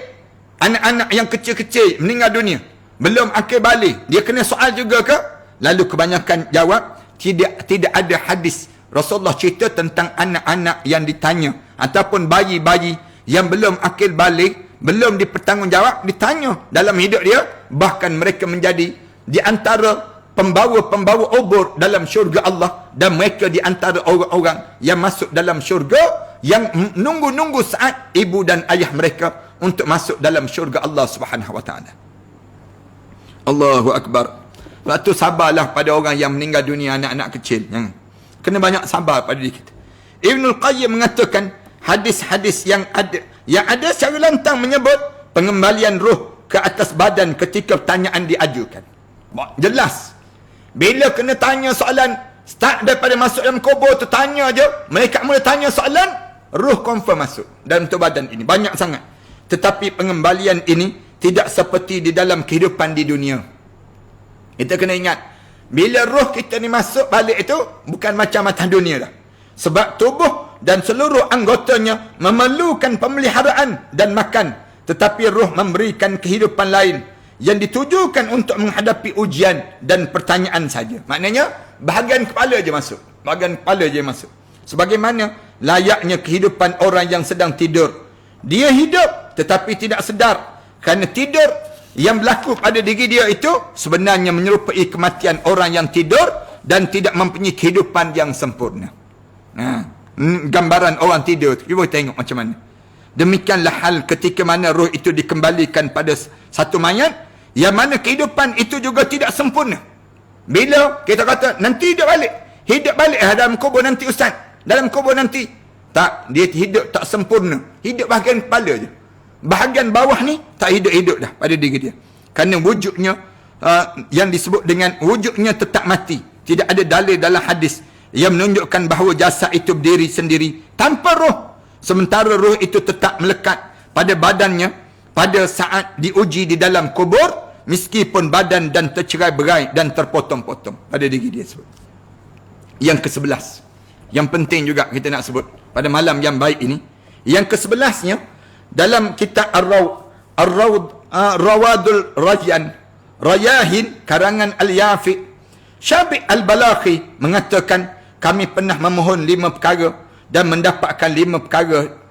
Anak-anak yang kecil-kecil meninggal dunia, belum akil balik, dia kena soal juga ke? Lalu kebanyakan jawab, tidak ada hadis Rasulullah cerita tentang anak-anak yang ditanya ataupun bayi-bayi yang belum akil balik, belum dipertanggungjawab, ditanya dalam hidup dia, bahkan mereka menjadi di antara pembawa-pembawa obor dalam syurga Allah, dan mereka di antara orang-orang yang masuk dalam syurga yang nunggu-nunggu saat ibu dan ayah mereka untuk masuk dalam syurga Allah Subhanahu wa taala. Allahu akbar. Sebab tu sabarlah pada orang yang meninggal dunia, anak-anak kecil. Kena banyak sabar pada diri kita. Ibnul Qayyim mengatakan hadis-hadis yang ada secara lantang menyebut pengembalian roh ke atas badan ketika pertanyaan diajukan. Jelas. Bila kena tanya soalan, start daripada masuk dalam kubur tu tanya je, mereka mula tanya soalan, roh confirm masuk dalam tu badan ini. Banyak sangat. Tetapi pengembalian ini tidak seperti di dalam kehidupan di dunia. Kita kena ingat, bila roh kita ni masuk balik itu, bukan macam atas dunia dah. Sebab tubuh dan seluruh anggotanya memerlukan pemeliharaan dan makan. Tetapi roh memberikan kehidupan lain yang ditujukan untuk menghadapi ujian dan pertanyaan saja. Maknanya, bahagian kepala je masuk. Bahagian kepala je masuk. Sebagaimana layaknya kehidupan orang yang sedang tidur. Dia hidup tetapi tidak sedar. Kerana tidur yang berlaku pada diri dia itu sebenarnya menyerupai kematian orang yang tidur dan tidak mempunyai kehidupan yang sempurna. Gambaran orang tidur. Cuba tengok macam mana. Demikianlah hal ketika mana roh itu dikembalikan pada satu mayat, yang mana kehidupan itu juga tidak sempurna. Bila kita kata nanti hidup balik dalam kubur nanti ustaz, dalam kubur nanti, tak, dia hidup tak sempurna, hidup bahagian kepala je, bahagian bawah ni tak hidup-hidup dah pada diri dia, kerana wujudnya yang disebut dengan wujudnya tetap mati. Tidak ada dalil dalam hadis yang menunjukkan bahawa jasad itu berdiri sendiri tanpa roh, sementara roh itu tetap melekat pada badannya pada saat diuji di dalam kubur, meskipun badan dan tercerai-berai dan terpotong-potong pada diri dia sebut. Yang ke-11, yang penting juga kita nak sebut pada malam yang baik ini, yang ke-11-nya dalam kitab Rawadul Rayahin karangan Al-Yafi, Syafiq Al-Balakhi mengatakan, kami pernah memohon 5 perkara dan mendapatkan 5 perkara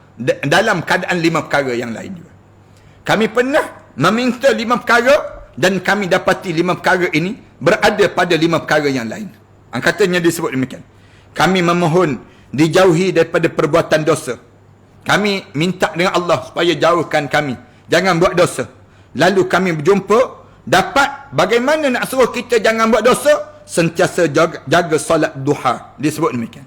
dalam keadaan 5 perkara yang lain juga. Kami pernah meminta 5 perkara dan kami dapati 5 perkara ini berada pada 5 perkara yang lain. Katanya disebut demikian. Kami memohon dijauhi daripada perbuatan dosa. Kami minta dengan Allah supaya jauhkan kami, jangan buat dosa. Lalu kami berjumpa, dapat bagaimana nak suruh kita jangan buat dosa? Sentiasa jaga solat duha. Disebut demikian.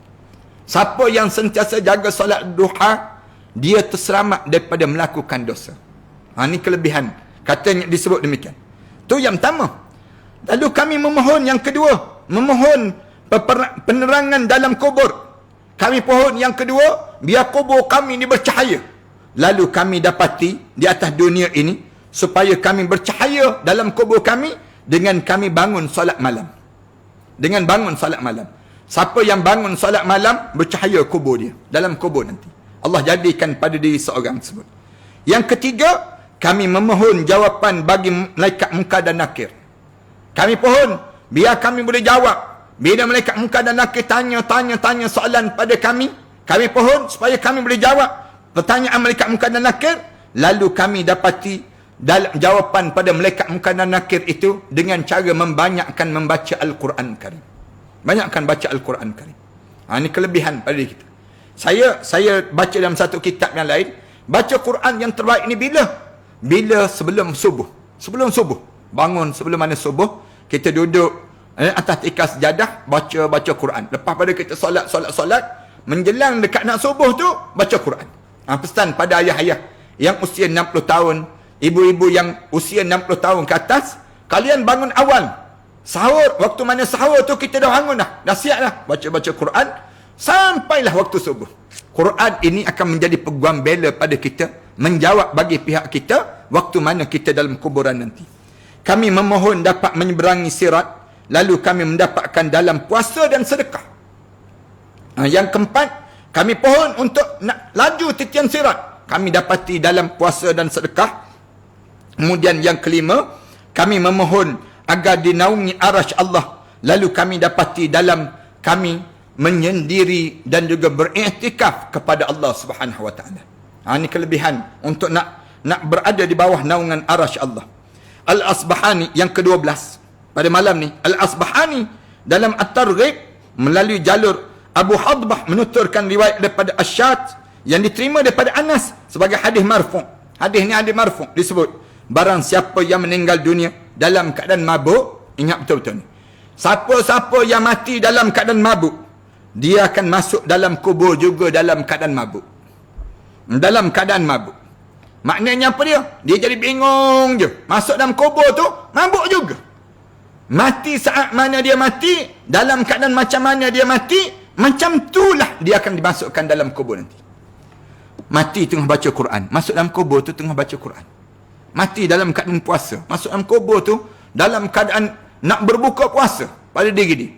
Siapa yang sentiasa jaga solat duha, dia terselamat daripada melakukan dosa. Ini kelebihan. Katanya disebut demikian. Tu yang pertama. Lalu kami memohon yang kedua, memohon penerangan dalam kubur. Kami pohon yang kedua, biar kubur kami ini bercahaya. Lalu kami dapati di atas dunia ini, supaya kami bercahaya dalam kubur kami dengan kami bangun solat malam. Dengan bangun solat malam. Siapa yang bangun solat malam, bercahaya kubur dia dalam kubur nanti. Allah jadikan pada diri seorang tersebut. Yang ketiga, kami memohon jawapan bagi malaikat munkar dan nakir. Kami pohon, biar kami boleh jawab. Bila malaikat munkar dan nakir tanya soalan pada kami pohon supaya kami boleh jawab pertanyaan malaikat munkar dan nakir. Lalu kami dapati dalam jawapan pada malaikat munkar dan nakir itu dengan cara membanyakkan membaca Al-Quran Karim. Banyakkan baca Al-Quran Karim. Ini kelebihan pada diri kita. Saya baca dalam satu kitab yang lain, baca Quran yang terbaik ni bila sebelum subuh. Sebelum subuh. Bangun sebelum mana subuh, kita duduk atas tikar sejadah, baca Quran. Lepas pada kita solat, menjelang dekat nak subuh tu, baca Quran. Pesan pada ayah-ayah yang usia 60 tahun, ibu-ibu yang usia 60 tahun ke atas, kalian bangun awal. Sahur, waktu mana sahur tu kita dah bangun dah siap dah. Baca Quran, sampailah waktu subuh. Quran ini akan menjadi peguam bela pada kita, menjawab bagi pihak kita waktu mana kita dalam kuburan nanti. Kami memohon dapat menyeberangi sirat, lalu kami mendapatkan dalam puasa dan sedekah. Yang keempat, kami pohon untuk nak laju titian sirat, kami dapati dalam puasa dan sedekah. Kemudian yang kelima, kami memohon agar dinaungi arasy Allah. Lalu kami dapati dalam kami menyendiri dan juga beriktikaf kepada Allah Subhanahu wa taala. Ini kelebihan untuk nak berada di bawah naungan arasy Allah. Al-Asbahani yang ke-12 pada malam ni, Al-Asbahani dalam At-Targhib melalui jalur Abu Hadbah menuturkan riwayat daripada Asy'at yang diterima daripada Anas sebagai hadis marfu'. Hadis ni hadis marfu' disebut, barang siapa yang meninggal dunia dalam keadaan mabuk, ingat betul-betul ni. Siapa-siapa yang mati dalam keadaan mabuk, dia akan masuk dalam kubur juga dalam keadaan mabuk. Dalam keadaan mabuk. Maknanya apa dia? Dia jadi bingung je. Masuk dalam kubur tu, mabuk juga. Mati saat mana dia mati, dalam keadaan macam mana dia mati, macam itulah dia akan dimasukkan dalam kubur nanti. Mati tengah baca Quran, masuk dalam kubur tu tengah baca Quran. Mati dalam keadaan puasa, masuk dalam kubur tu dalam keadaan nak berbuka puasa pada diri dia.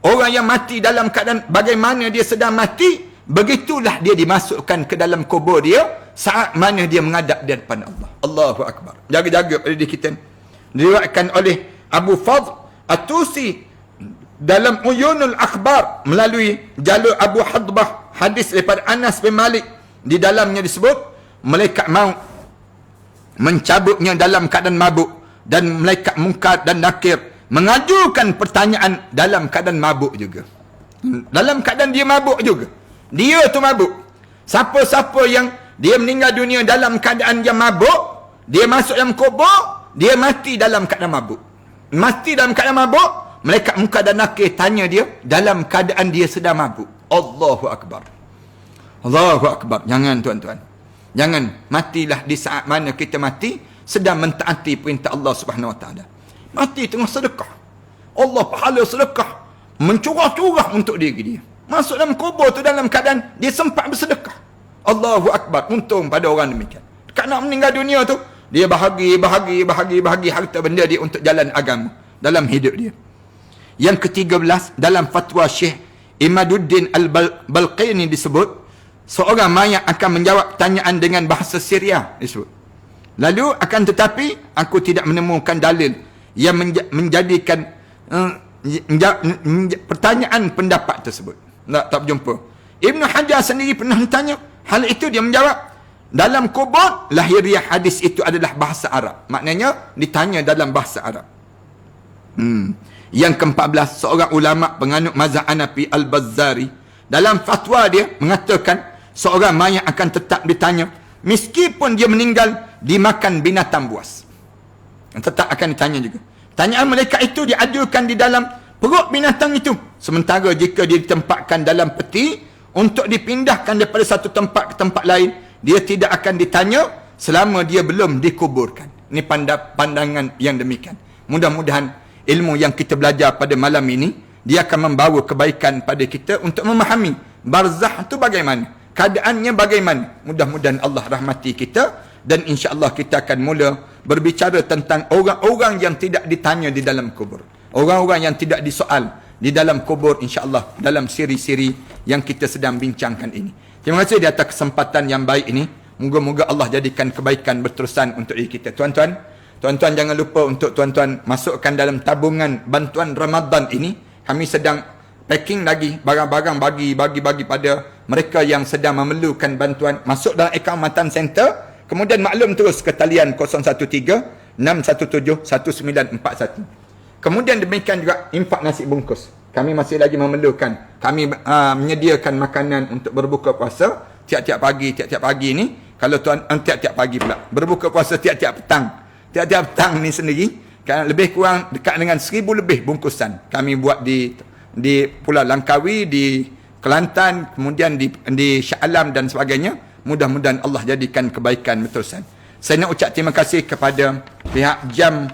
Orang yang mati dalam keadaan bagaimana dia sedang mati, begitulah dia dimasukkan ke dalam kubur dia saat mana dia menghadap di hadapan Allah. Allahu Akbar. Jaga-jaga pada diri kita. Diriwayatkan oleh Abu Fadl At-Tusi dalam Uyunul Akhbar melalui jalur Abu Hadbah, hadis daripada Anas bin Malik. Di dalamnya disebut malaikat maut mencabutnya dalam keadaan mabuk, dan malaikat Munkar dan Nakir mengajukan pertanyaan dalam keadaan mabuk juga. Dalam keadaan dia mabuk juga. Dia tu mabuk. Siapa-siapa yang dia meninggal dunia dalam keadaan yang mabuk, dia masuk dalam kubur, dia mati dalam keadaan mabuk. Mati dalam keadaan mabuk, malaikat Munkar dan Nakir tanya dia dalam keadaan dia sedang mabuk. Allahu Akbar. Allahu Akbar. Jangan tuan-tuan. Jangan matilah di saat mana kita mati sedang mentaati perintah Allah Subhanahu Wa Taala. Mati tengah sedekah. Allah pahala sedekah mencurah-curah untuk diri dia. Masuk dalam kubur tu dalam keadaan dia sempat bersedekah. Allahu Akbar. Untung pada orang demikian. Dekat nak meninggal dunia tu, dia bahagi harta benda dia untuk jalan agama dalam hidup dia. Yang ke-13 dalam fatwa Syekh Imaduddin Al-Balqini disebut, seorang mayat akan menjawab pertanyaan dengan bahasa Syria disebut. Lalu akan tetapi aku tidak menemukan dalil yang menjadikan pertanyaan pendapat tersebut. Tak berjumpa. Ibn Hajar sendiri pernah ditanya hal itu, dia menjawab dalam kubur lahiriah hadis itu adalah bahasa Arab. Maknanya ditanya dalam bahasa Arab. Yang ke-14, seorang ulama penganut mazhab Hanafi Al-Bazzari dalam fatwa dia mengatakan seorang mayat akan tetap ditanya meskipun dia meninggal dimakan binatang buas. Tetap akan ditanya juga. Tanyaan mereka itu diajukan di dalam perut binatang itu. Sementara jika dia ditempatkan dalam peti untuk dipindahkan daripada satu tempat ke tempat lain, dia tidak akan ditanya selama dia belum dikuburkan. Ini pandangan yang demikian. Mudah-mudahan ilmu yang kita belajar pada malam ini, dia akan membawa kebaikan pada kita untuk memahami barzah itu bagaimana, keadaannya bagaimana. Mudah-mudahan Allah rahmati kita, dan insya-Allah kita akan mula berbicara tentang orang-orang yang tidak ditanya di dalam kubur. Orang-orang yang tidak disoal di dalam kubur, insya-Allah dalam siri-siri yang kita sedang bincangkan ini. Terima kasih di atas kesempatan yang baik ini. Moga-moga Allah jadikan kebaikan berterusan untuk diri kita. Tuan-tuan jangan lupa untuk tuan-tuan masukkan dalam tabungan bantuan Ramadan ini. Kami sedang packing lagi barang-barang bagi pada mereka yang sedang memerlukan bantuan. Masuk dalam akaun Matan Center, kemudian maklum terus ke talian 013-617-1941. Kemudian demikian juga infak nasi bungkus. Kami masih lagi memerlukan. Kami menyediakan makanan untuk berbuka puasa tiap-tiap pagi ni. Kalau tuan tiap-tiap pagi pula. Berbuka puasa tiap-tiap petang. Tiap-tiap petang ni sendiri, kan lebih kurang dekat dengan 1000 lebih bungkusan. Kami buat di Pulau Langkawi, di Kelantan, kemudian di Shah Alam dan sebagainya. Mudah-mudahan Allah jadikan kebaikan berterusan. Saya nak ucap terima kasih kepada pihak jam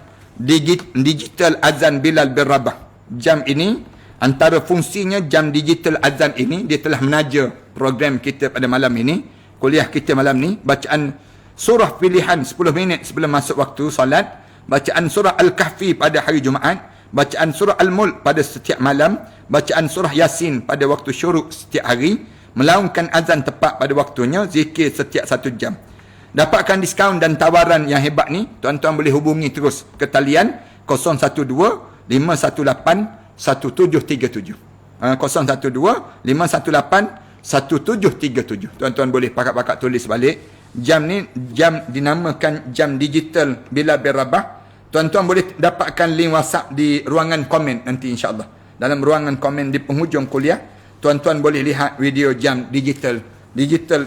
digital azan Bilal bin Rabah. Jam ini, antara fungsinya jam digital azan ini, dia telah menaja program kita pada malam ini, kuliah kita malam ni, bacaan surah pilihan 10 minit sebelum masuk waktu solat, bacaan surah Al-Kahfi pada hari Jumaat, bacaan surah Al-Mulk pada setiap malam, bacaan surah Yasin pada waktu syuruk setiap hari, melaungkan azan tepat pada waktunya, zikir setiap 1 jam. dapatkan diskaun dan tawaran yang hebat ni, tuan-tuan boleh hubungi terus ke talian 012-518-1737. 012-518-1737. Tuan-tuan boleh pakat-pakat tulis balik. Jam ni jam dinamakan jam digital Bilal bin Rabah. Tuan-tuan boleh dapatkan link WhatsApp di ruangan komen nanti insya-Allah. Dalam ruangan komen di penghujung kuliah, tuan-tuan boleh lihat video jam digital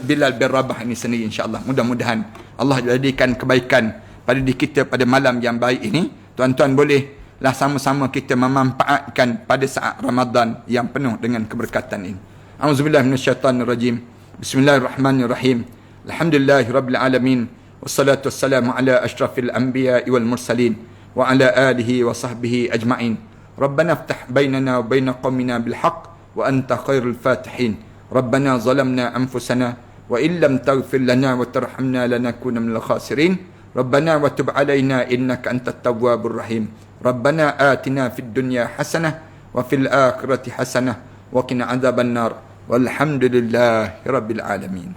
Bilal bin Rabah ini sendiri insya-Allah. Mudah-mudahan Allah jadikan kebaikan pada diri kita pada malam yang baik ini. Tuan-tuan bolehlah sama-sama kita memanfaatkan pada saat Ramadan yang penuh dengan keberkatan ini. Auzubillahi minasyaitanirrajim. Bismillahirrahmanirrahim. Alhamdulillahirabbil alamin. Wassalatu wassalamu ala asyrafil anbiya'i wal mursalin wa ala alihi wa sahbihi ajma'in. Rabbana iftah bainana wa baina qaumina bil haqq wa anta khairul fatihin. Rabbana zalamna anfusana wa illam taghfir lana wa tarhamna lanakuna minal khasirin. Rabbana wa tub alaina innaka antat tawwabur rahim. Rabbana atina fid dunya hasanah wa fil akhirati hasanah wa qina adzaban nar. Walhamdulillahi rabbil alamin.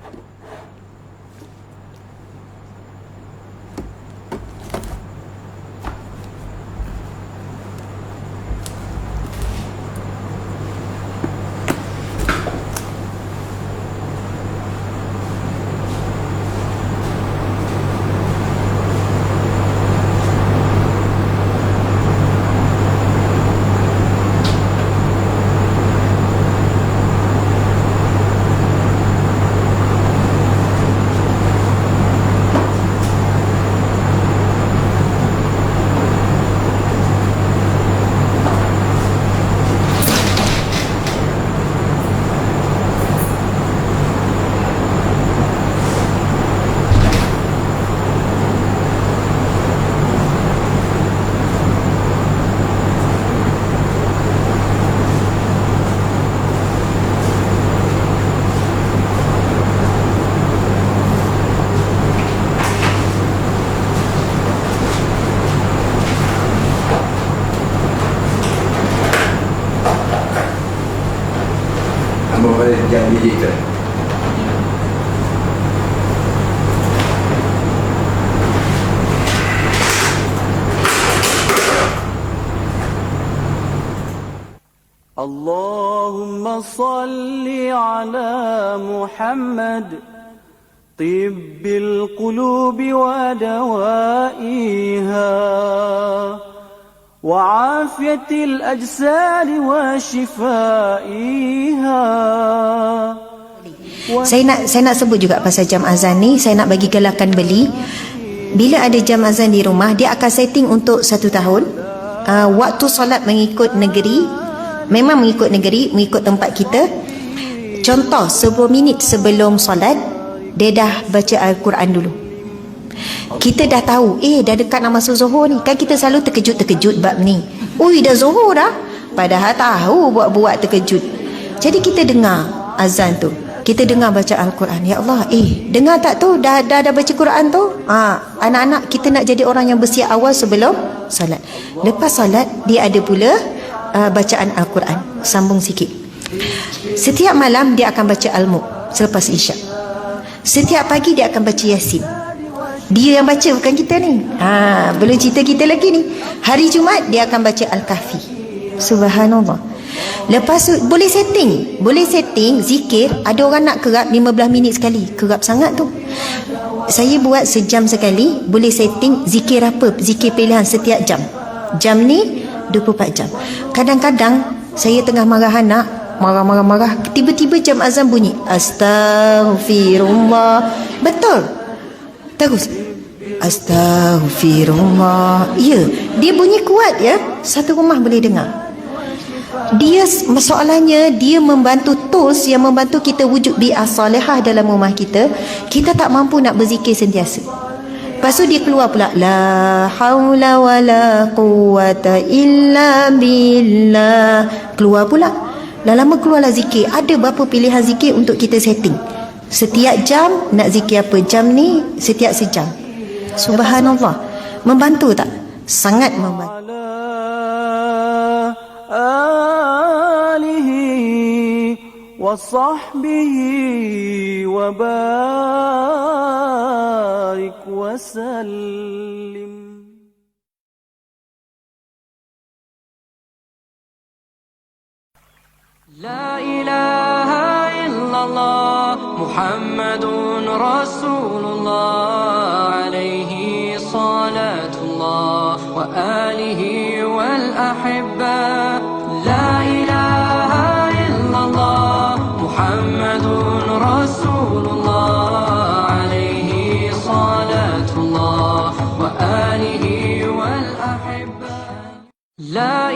Jam digital. Allahumma salli ala Muhammad tibbil qulubi wa dawaiha وعافية الأجساد وشفائها. Saya nak sebut juga pasal jam azan ni. Saya nak bagi galakan beli. Bila ada jam azan di rumah, dia akan setting untuk 1 tahun. Waktu solat mengikut negeri. Memang mengikut negeri, mengikut tempat kita. Contoh, 10 minit sebelum solat, dia dah baca Al-Quran dulu. Kita dah tahu, dah dekat nak masuk Zuhur ni. Kan kita selalu terkejut-terkejut bab ni. Ui, dah Zuhur dah. Padahal tahu buat-buat terkejut. Jadi kita dengar azan tu. Kita dengar baca Al-Quran. Ya Allah, dengar tak tu? Dah baca Quran tu? Anak-anak, kita nak jadi orang yang bersiap awal sebelum salat. Lepas salat, dia ada pula bacaan Al-Quran. Sambung sikit. Setiap malam, dia akan baca Al-Mulk selepas Isyak. Setiap pagi, dia akan baca Yasin. Dia yang baca, bukan kita ni. Belum cerita kita lagi ni. Hari Jumaat dia akan baca Al-Kahfi. Subhanallah. Lepas tu boleh setting zikir. Ada orang nak kerap 15 minit sekali. Kerap sangat tu. Saya buat sejam sekali. Boleh setting zikir apa? Zikir pilihan setiap jam. Jam ni 24 jam. Kadang-kadang saya tengah marah anak, marah. Tiba-tiba jam azan bunyi. Astaghfirullah. Betul. Terus Astaghfirullah. Ya, dia bunyi kuat ya. Satu rumah boleh dengar. Dia, masalahnya dia membantu tools yang membantu kita wujud bi'ah salihah dalam rumah kita. Kita tak mampu nak berzikir sentiasa. Lepas tu dia keluar pula, la haula wa la quwata illa billah. Keluar pula. Dah lama keluarlah zikir. Ada berapa pilihan zikir untuk kita setting. Setiap jam nak zikir apa? Jam ni setiap sejam. Subhanallah. Membantu tak? Sangat membantu. Alihi wa sahbihi wa barik. وبارك وسلم. لا إله إلا الله محمد رسول الله عليه صلاة الله وآله والأحبة. لا إله إلا الله محمد رسول الله عليه صلاة الله وآله والأحبة. لا